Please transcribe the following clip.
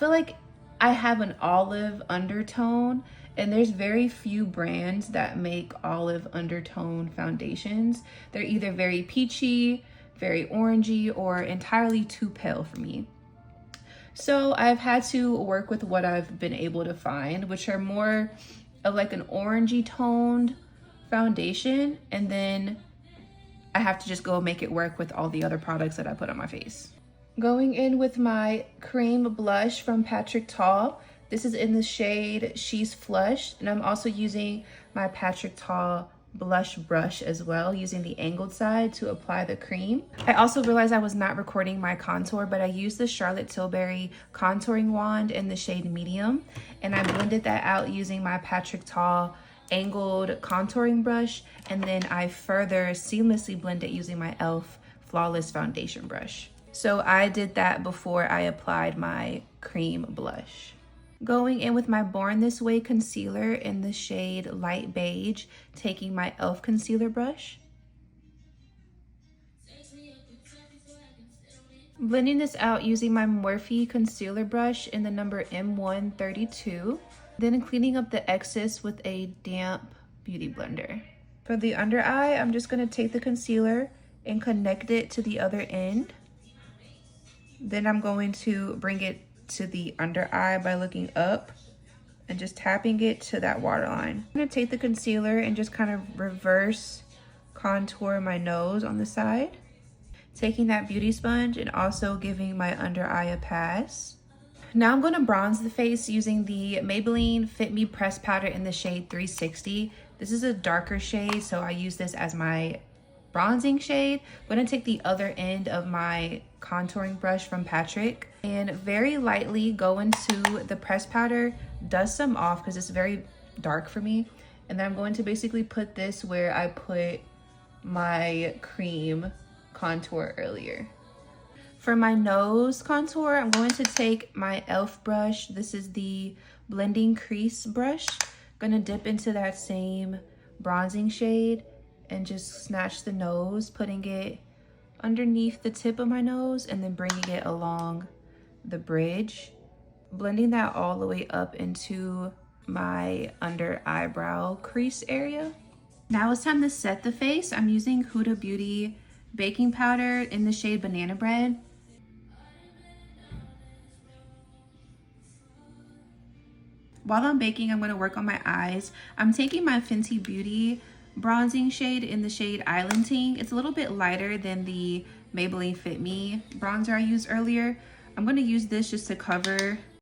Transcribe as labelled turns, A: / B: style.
A: feel like I have an olive undertone, and there's very few brands that make olive undertone foundations. They're either very peachy, very orangey, or entirely too pale for me. So I've had to work with what I've been able to find, which are more of like an orangey toned foundation, and then I have to just go make it work with all the other products that I put on my face. Going in with my cream blush from Patrick Ta. This is in the shade She's Flushed, and I'm also using my Patrick Ta blush brush as well, using the angled side to apply the cream. I also realized I was not recording my contour, but I used the Charlotte Tilbury contouring wand in the shade Medium, and I blended that out using my Patrick Ta angled contouring brush, and then I further seamlessly blend it using my e.l.f. Flawless foundation brush. So I did that before I applied my cream blush. Going in with my Born This Way concealer in the shade Light Beige, taking my e.l.f. concealer brush. Blending this out using my Morphe concealer brush in the number M132. Then cleaning up the excess with a damp beauty blender. For the under eye, I'm just gonna take the concealer and connect it to the other end. Then I'm going to bring it to the under eye by looking up and just tapping it to that waterline. I'm gonna take the concealer and just kind of reverse contour my nose on the side. Taking that beauty sponge and also giving my under eye a pass. Now I'm gonna bronze the face using the Maybelline Fit Me Press Powder in the shade 360. This is a darker shade, so I use this as my bronzing shade. I'm gonna take the other end of my contouring brush from Patrick and very lightly go into the pressed powder, dust some off because it's very dark for me. And then I'm going to basically put this where I put my cream contour earlier. For my nose contour, I'm going to take my e.l.f. brush. This is the blending crease brush. I'm gonna dip into that same bronzing shade and just snatch the nose, putting it underneath the tip of my nose and then bringing it along the bridge. Blending that all the way up into my under eyebrow crease area. Now it's time to set the face. I'm using Huda Beauty baking powder in the shade Banana Bread. While I'm baking, I'm going to work on my eyes. I'm taking my Fenty Beauty bronzing shade in the shade Islanding. It's a little bit lighter than the Maybelline Fit Me bronzer I used earlier. I'm going to use this just to cover